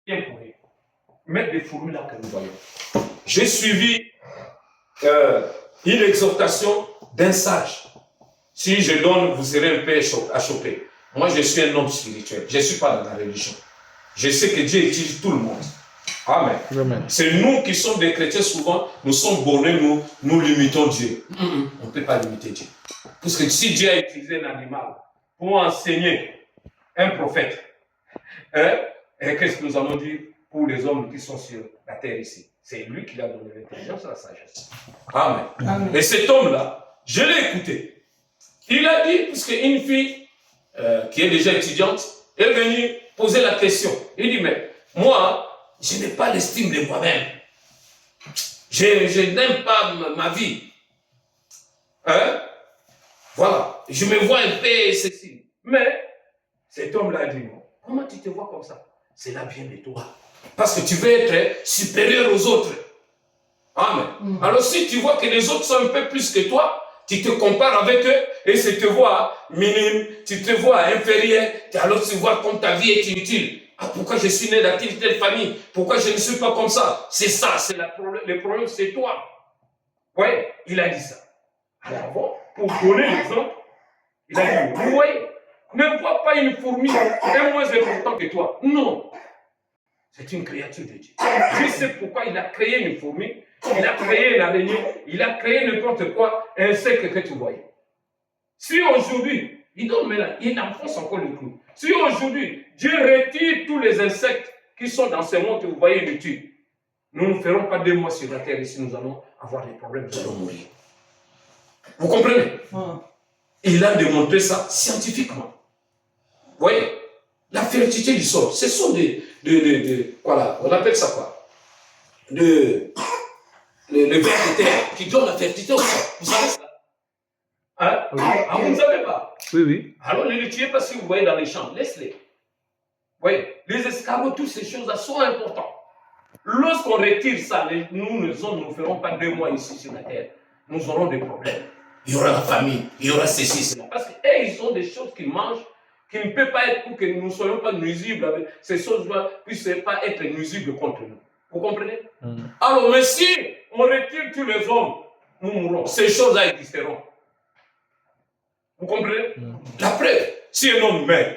Bien pour rien. Mettre des fourmis là que nous voyons. J'ai suivi une exhortation d'un sage. Si je donne, vous serez un peu achoppé. Moi, je suis un homme spirituel. Je ne suis pas dans la religion. Je sais que Dieu utilise tout le monde. Amen. Amen. C'est nous qui sommes des chrétiens, souvent, nous sommes bornés, nous limitons Dieu. On ne peut pas limiter Dieu. Parce que si Dieu a utilisé un animal pour enseigner un prophète, qu'est-ce que nous allons dire pour les hommes qui sont sur la terre ici? C'est lui qui a donné l'intelligence et la sagesse. Amen. Amen. Et cet homme-là, je l'ai écouté. Il a dit, puisqu'une fille qui est déjà étudiante est venue poser la question. Il dit, mais moi, je n'ai pas l'estime de moi-même. Je n'aime pas ma vie. Voilà. Je me vois un peu ceci. Mais cet homme-là a dit, non. Comment tu te vois comme ça? Cela vient de toi. Parce que tu veux être supérieur aux autres. Amen. Alors si tu vois que les autres sont un peu plus que toi, tu te compares avec eux et tu te vois minime, tu te vois inférieur, alors tu vois comme ta vie est inutile. Ah, pourquoi je suis né dans telle famille? Pourquoi je ne suis pas comme ça? C'est ça, c'est le problème, c'est toi. Oui, il a dit ça. Alors bon, pour donner l'exemple, il a dit, vous voyez, ne vois pas une fourmi un moins important que toi. Non. C'est une créature de Dieu. Je sais pourquoi il a créé une fourmi, il a créé une araignée, il a créé n'importe quoi, un insecte que tu voyais. Si aujourd'hui, il enfonce encore le clou. Si aujourd'hui, Dieu retire tous les insectes qui sont dans ce monde que vous voyez inutiles, nous ne ferons pas 2 mois sur la terre ici, nous allons avoir des problèmes, nous allons mourir. Vous comprenez? Il a démontré ça scientifiquement. Vous voyez? La fertilité du sol, ce sont voilà, on appelle ça quoi? Le ver de terre qui donne la fertilité au sol. Vous savez ça? Hein? Oui. Ah, vous ne savez pas? Oui, oui. Alors ne les tuez pas si vous voyez dans les champs, laisse-les. Vous voyez? Les escargots, toutes ces choses-là sont importantes. Lorsqu'on retire ça, nous ne ferons pas 2 mois ici sur la terre. Nous aurons des problèmes. Il y aura la famine, il y aura ceci, cela. Parce qu'eux, ils ont des choses qu'ils mangent qui ne peut pas être pour que nous ne soyons pas nuisibles avec ces choses-là, puissent pas être nuisibles contre nous. Vous comprenez? Alors, mais si on retire tous les hommes, nous mourrons. Ces choses-là existeront. Vous comprenez? La preuve, si un homme meurt,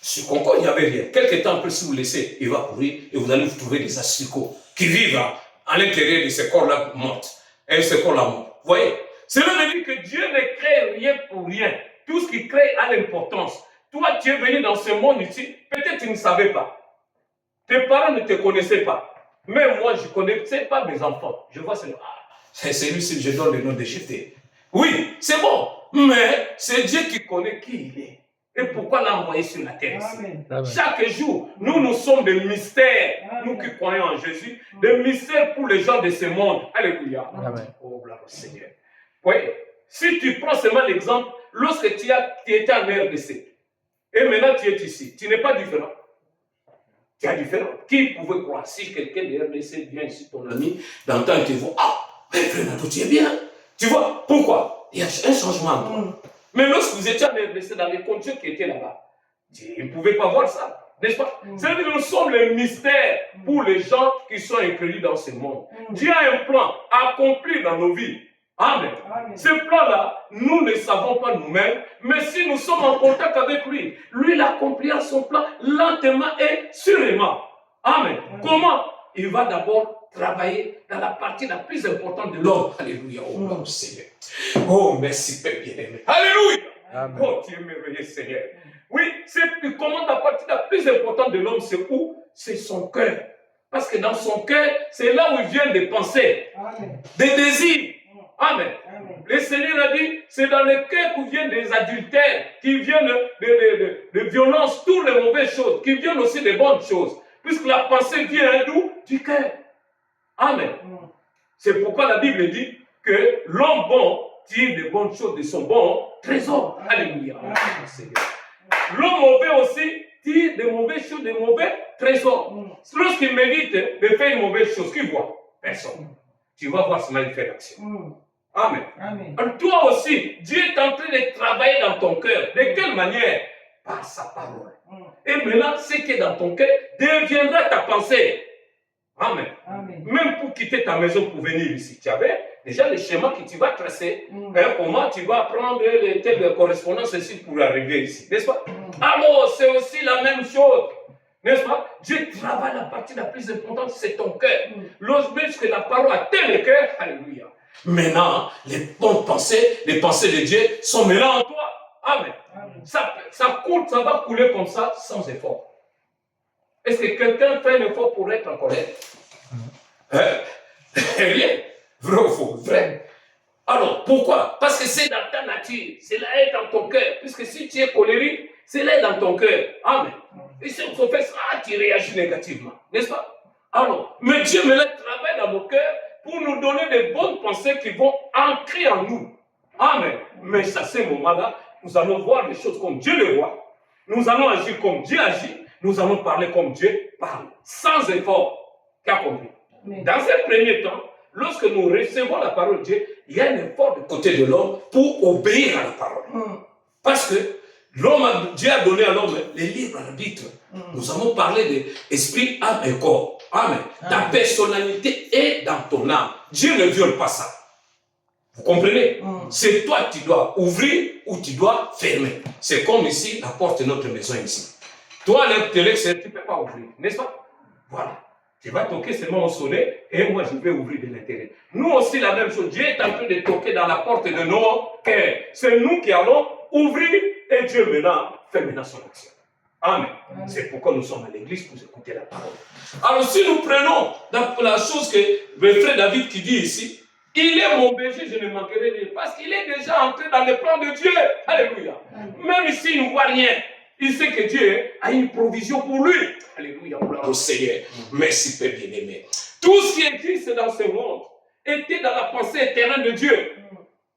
sur Concord, il n'y avait rien. Quelque temps après, si vous laissez, il va courir et vous allez vous trouver des asticots qui vivent à l'intérieur de ces corps-là morts. Et ces corps-là morts. Vous voyez? Cela veut dire que Dieu ne crée rien pour rien. Tout ce qu'il crée a l'importance. Toi, tu es venu dans ce monde ici, peut-être tu ne savais pas. Tes parents ne te connaissaient pas. Même moi, je ne connaissais pas mes enfants. Je vois c'est celui-ci, je donne le nom de jeté. Oui, c'est bon. Mais c'est Dieu qui connaît qui il est. Et pourquoi l'a envoyé sur la terre ici. Amen. Chaque jour, nous sommes des mystères. Amen. Nous qui croyons en Jésus, des mystères pour les gens de ce monde. Alléluia. Amen. Oh, gloire au Seigneur. Oui. Si tu prends seulement l'exemple, lorsque tu étais en RDC, et maintenant tu es ici, tu n'es pas différent. Tu es différent. Qui pouvait croire si quelqu'un de RDC vient ici, ton ami, dans le temps, il te voit, ah, mais frère, tu es bien. Tu vois, pourquoi? Il y a un changement en toi. Mais lorsque vous étiez en RDC, dans les conditions qui étaient là-bas, ils ne pouvaient pas voir ça. N'est-ce pas? C'est-à-dire que nous sommes les mystères pour les gens qui sont inclus dans ce monde. Dieu a un plan accompli dans nos vies. Amen. Amen. Ce plan-là, nous ne savons pas nous-mêmes, mais si nous sommes en contact avec lui, lui, il accomplira son plan lentement et sûrement. Amen. Amen. Comment? Il va d'abord travailler dans la partie la plus importante de l'homme. Alléluia. Oh, Seigneur. Oh, merci, Père bien-aimé. Alléluia. Amen. Oh, tu es merveilleux, Seigneur. Oui, comment la partie la plus importante de l'homme, c'est où? C'est son cœur. Parce que dans son cœur, c'est là où il vient des pensées, Amen. Des désirs. Amen. Amen. Le Seigneur a dit, c'est dans le cœur qui viennent des adultères, qui viennent de violences, toutes les mauvaises choses, qui viennent aussi des bonnes choses. Puisque la pensée vient d'où? Du cœur. Amen. C'est pourquoi la Bible dit que l'homme bon tire des bonnes choses de son bon trésor. Alléluia. L'homme mauvais aussi tire des mauvaises choses, des mauvais trésors. Lorsqu'il médite de faire une mauvaise chose, qui voit? Personne. Tu vas voir seulement une fait d'action. Amen. Amen. Alors toi aussi, Dieu est en train de travailler dans ton cœur. De quelle manière? Par sa parole. Et maintenant, ce qui est dans ton cœur deviendra ta pensée. Amen. Même pour quitter ta maison pour venir ici, tu avais déjà le schéma que tu vas tracer. Comment tu vas prendre les telles correspondances ici pour arriver ici, n'est-ce pas? Alors, c'est aussi la même chose. N'est-ce pas? Dieu travaille la partie la plus importante, c'est ton cœur. Lorsque la parole atteint le cœur, alléluia. Maintenant, les bonnes pensées, les pensées de Dieu sont maintenant en toi. Amen. Ça coule, ça va couler comme ça, sans effort. Est-ce que quelqu'un fait un effort pour être en colère? Rien. Vrai ou faux? Vrai. Alors, pourquoi? Parce que c'est dans ta nature, c'est là dans ton cœur. Puisque si tu es colérique, c'est là dans ton cœur. Amen. Et si on fait ça, tu réagis négativement. N'est-ce pas? Alors, mais Dieu me laisse travailler dans nos cœurs pour nous donner des bonnes pensées qui vont ancrer en nous. Amen. Mais à ce moment-là, nous allons voir les choses comme Dieu les voit. Nous allons agir comme Dieu agit. Nous allons parler comme Dieu parle. Sans effort. Tu as compris? Dans un premier temps, lorsque nous recevons la parole de Dieu, il y a un effort du côté de l'homme pour obéir à la parole. Parce que Dieu a donné à l'homme les libres arbitres. Nous avons parlé d'esprit, âme et corps. Amen. Ta personnalité est dans ton âme. Dieu ne viole pas ça. Vous comprenez? C'est toi qui dois ouvrir ou tu dois fermer. C'est comme ici, la porte de notre maison ici. Toi, l'intellect, tu ne peux pas ouvrir, n'est-ce pas? Voilà. Tu vas toquer seulement au sonnet et moi, je vais ouvrir de l'intérieur. Nous aussi, la même chose. Dieu est en train de toquer dans la porte de nos cœurs. C'est nous qui allons ouvrir et Dieu maintenant fait maintenant son action. Amen. C'est pourquoi nous sommes à l'église pour écouter la parole. Alors, si nous prenons la chose que le frère David qui dit ici, il est mon berger, je ne manquerai rien. Parce qu'il est déjà entré dans le plan de Dieu. Alléluia. Même s'il ne voit rien, il sait que Dieu a une provision pour lui. Alléluia. Gloire au Seigneur. Merci, Père bien-aimé. Tout ce qui existe dans ce monde était dans la pensée éternelle de Dieu.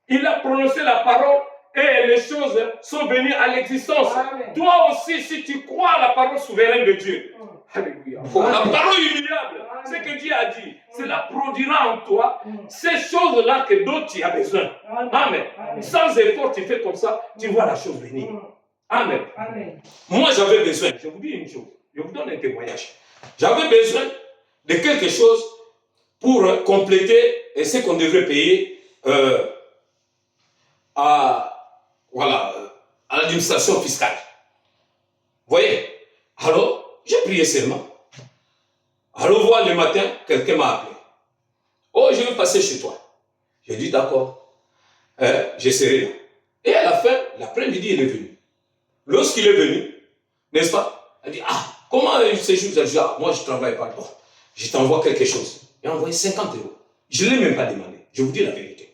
Il a prononcé la parole et les choses sont venues à l'existence. Toi aussi, si tu crois à la parole souveraine de Dieu, alléluia. La parole immuable, ce que Dieu a dit, cela produira en toi ces choses-là que d'autres tu as besoin. Amen. Sans effort, tu fais comme ça, tu vois la chose venir. Amen. Moi, j'avais besoin, je vous dis une chose, je vous donne un témoignage. J'avais besoin de quelque chose pour compléter ce qu'on devrait payer à l'administration fiscale. Vous voyez? Alors, j'ai prié seulement. Alors, voir le matin, quelqu'un m'a appelé. Oh, je vais passer chez toi. J'ai dit d'accord. Je serai là. Et à la fin, l'après-midi, il est venu. Lorsqu'il est venu, n'est-ce pas? Il a dit, comment ces choses? J'ai dit, moi, je ne travaille pas. Bon, je t'envoie quelque chose. Il a envoyé 50 euros. Je ne l'ai même pas demandé. Je vous dis la vérité.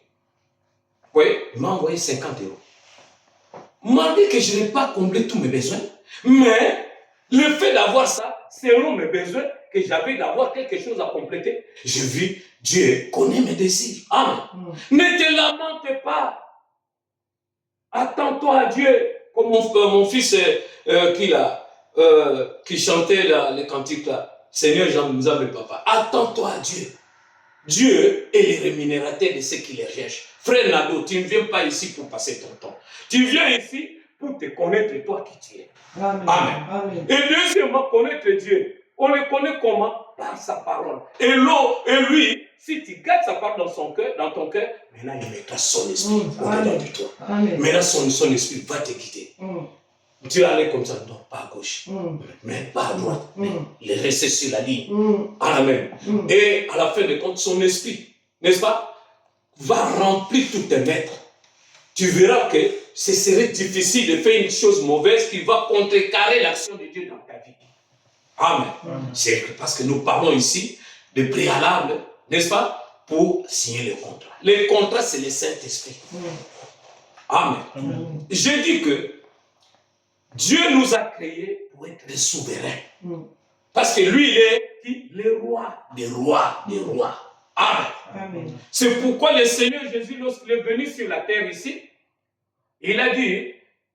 Vous voyez? Il m'a envoyé 50 euros. Il m'a dit que je n'ai pas comblé tous mes besoins. Mais le fait d'avoir ça, selon mes besoins, que j'avais d'avoir quelque chose à compléter, je vis, Dieu connaît mes désirs. Amen. Ne te lamente pas. Attends-toi à Dieu. Comme mon fils qui chantait les cantiques là. Seigneur, nous aime papa. Attends-toi à Dieu. Dieu est le rémunérateur de ceux qui les recherchent. Frère Nado, tu ne viens pas ici pour passer ton temps. Tu viens ici pour te connaître toi qui tu es. Amen. Et deuxièmement, connaître Dieu. On le connaît comment? Par sa parole. Et lui, si tu gardes sa parole dans ton cœur, maintenant il mettra son esprit au-dedans de toi. Maintenant son esprit va te guider. Tu vas aller comme ça, non, pas à gauche, mais pas à droite, mais il rester sur la ligne. Amen. Et à la fin de compte, son esprit, n'est-ce pas, va remplir tous tes maîtres. Tu verras que ce serait difficile de faire une chose mauvaise qui va contrecarrer l'action de Dieu dans ta vie. Amen. C'est parce que nous parlons ici de préalable, n'est-ce pas, pour signer le contrat. Le contrat, c'est le Saint-Esprit. Amen. J'ai dit que Dieu nous a créés pour être des souverains. Parce que lui, il est le roi des rois, des rois. Amen. C'est pourquoi le Seigneur Jésus, lorsqu'il est venu sur la terre ici, il a dit,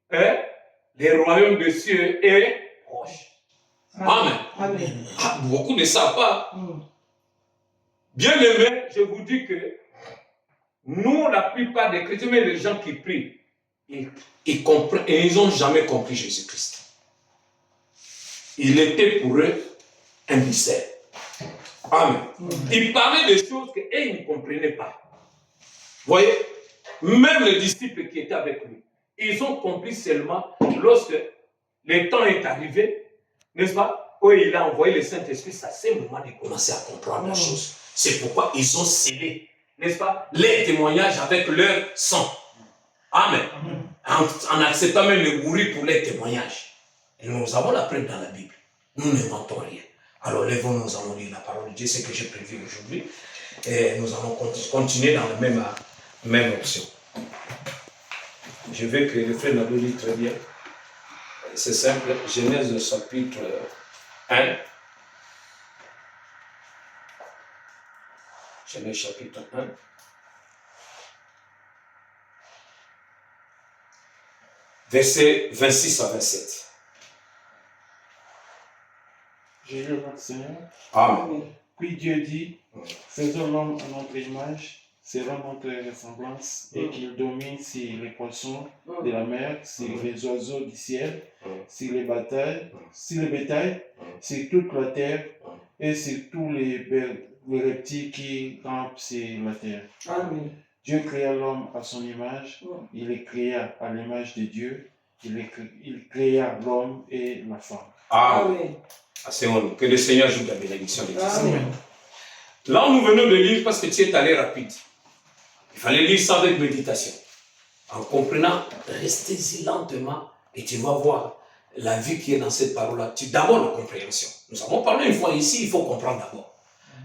le royaume des cieux est proche. Amen. Beaucoup ne savent pas. Bien aimé, je vous dis que nous, la plupart des chrétiens, même les gens qui prient, ils comprennent et ils n'ont jamais compris Jésus-Christ. il était pour eux un mystère. Amen. Il parlait des choses qu'eux ne comprenaient pas. Vous voyez, même les disciples qui étaient avec lui, ils ont compris seulement lorsque le temps est arrivé, n'est-ce pas, où il a envoyé le Saint-Esprit, c'est à ce moment qu'ils commençaient à comprendre la chose. C'est pourquoi ils ont scellé, n'est-ce pas, les témoignages avec leur sang. Amen. En acceptant même le mourir pour les témoignages. Et nous avons la preuve dans la Bible. Nous n'inventons rien. Alors lèvons-nous, nous allons lire la parole de Dieu, c'est ce que j'ai prévu aujourd'hui. Et nous allons continuer dans la même option. Je veux que le frère Nado lit très bien. C'est simple. Genèse chapitre 1. Genèse chapitre 1. Versets 26 à 27. Je lis votre Seigneur. Amen. Puis Dieu dit, faisons l'homme à notre image, selon notre ressemblance, et qu'il domine sur les poissons de la mer, sur les oiseaux du ciel, sur les bétails, sur toute la terre, et sur tous les reptiles qui rampent sur la terre. Amen. Dieu créa l'homme à son image, il les créa à l'image de Dieu, il créa l'homme et la femme. Amen. Que le Seigneur joue la bénédiction de Dieu. Là, nous venons de lire parce que tu es allé rapide. Il fallait lire ça avec méditation. En comprenant, restez-y lentement et tu vas voir la vie qui est dans cette parole-là. D'abord, la compréhension. Nous avons parlé une fois ici, il faut comprendre d'abord.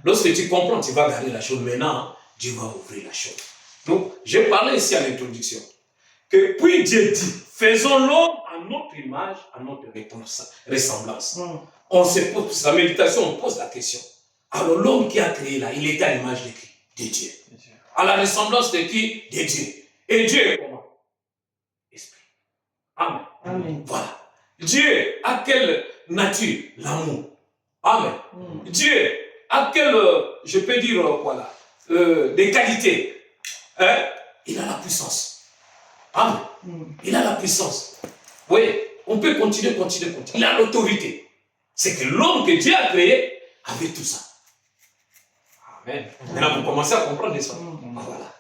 Lorsque tu comprends, tu vas garder la chose. Maintenant, Dieu va ouvrir la chose. Donc, j'ai parlé ici à l'introduction. Que puis Dieu dit, faisons l'homme à notre image, à notre ressemblance. On se pose, sa méditation, on pose la question. Alors l'homme qui a créé là, il était à l'image de qui? De Dieu. À la ressemblance de qui? De Dieu. Et Dieu est comment? Esprit. Amen. Amen. Voilà. Dieu a quelle nature? L'amour. Amen. Dieu a quelle, je peux dire quoi là, des qualités. Hein? Il a la puissance. Amen. Il a la puissance. Vous voyez, on peut continuer. Il a l'autorité. C'est que l'homme que Dieu a créé avait tout ça. Amen. Maintenant, vous commencez à comprendre ça. Voilà.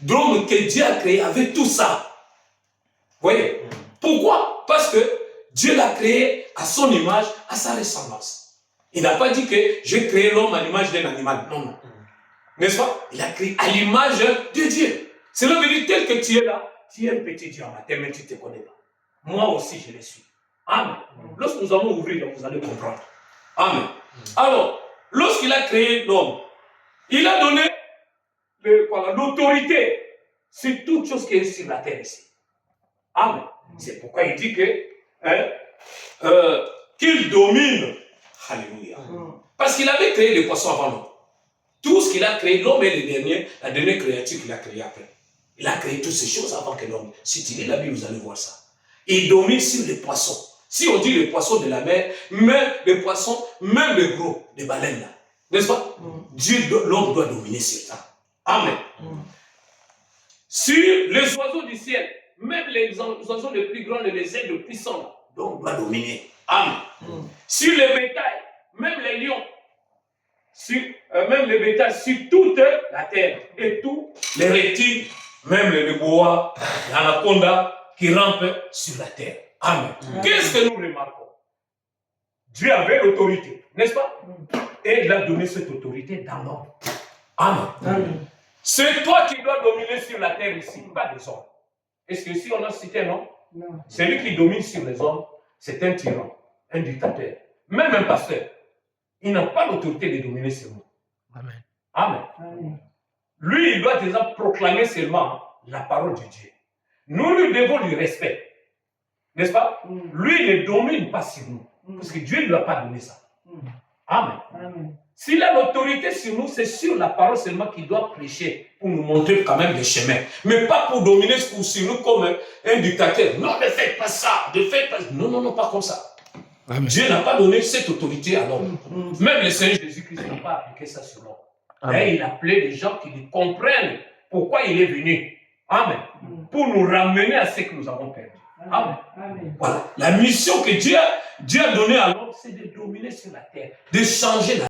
L'homme que Dieu a créé avait tout ça. Vous voyez? Pourquoi? Parce que Dieu l'a créé à son image, à sa ressemblance. Il n'a pas dit que j'ai créé l'homme à l'image d'un animal. Non. N'est-ce pas? Il a créé à l'image de Dieu. C'est le vérité tel que tu es là. Tu es un petit Dieu en matin, mais tu ne te connais pas. Moi aussi, je le suis. Amen. Lorsque nous allons ouvrir, vous allez comprendre. Amen. Alors, lorsqu'il a créé l'homme, il a donné l'autorité sur toute chose qui est sur la terre ici. Amen. C'est pourquoi il dit que qu'il domine. Alléluia. Parce qu'il avait créé les poissons avant l'homme. Tout ce qu'il a créé, l'homme est la dernière créature qu'il a créée après. Il a créé toutes ces choses avant que l'homme. Si tu lis la Bible, vous allez voir ça. Il domine sur les poissons. Si on dit les poissons de la mer, même les poissons, même les gros, les baleines là. N'est-ce pas? L'homme doit dominer sur ça. Amen. Sur les oiseaux du ciel, même les oiseaux les plus grands, les aigles puissants là, l'homme doit dominer. Amen. Sur les bétails, même les lions, même les bétails, sur toute la terre et tous les reptiles, même les boas, l'anaconda qui rampent sur la terre. Amen. Qu'est-ce que nous remarquons? Dieu avait l'autorité, n'est-ce pas? Et il a donné cette autorité dans l'homme. Amen. C'est toi qui dois dominer sur la terre ici, pas les hommes. Est-ce que si on a cité un homme? Non. Celui qui domine sur les hommes, c'est un tyran, un dictateur, même un pasteur. Il n'a pas l'autorité de dominer sur nous. Amen. Amen. Lui, il doit déjà proclamer seulement la parole de Dieu. Nous lui devons du respect. N'est-ce pas? Lui, il ne domine pas sur nous. Parce que Dieu ne lui a pas donné ça. Amen. S'il a l'autorité sur nous, c'est sur la parole seulement qu'il doit prêcher pour nous montrer quand même des chemins. Mais pas pour dominer sur nous comme un dictateur. Non, ne faites pas ça. Ne faites pas... Non, pas comme ça. Amen. Dieu n'a pas donné cette autorité à l'homme. Même le Seigneur Jésus-Christ n'a pas appliqué ça sur l'homme. Et il a appelé des gens qui comprennent pourquoi il est venu. Amen. Pour nous ramener à ce que nous avons perdu. Amen. Voilà. La mission que Dieu Dieu a donné à l'homme, c'est de dominer sur la terre, de changer la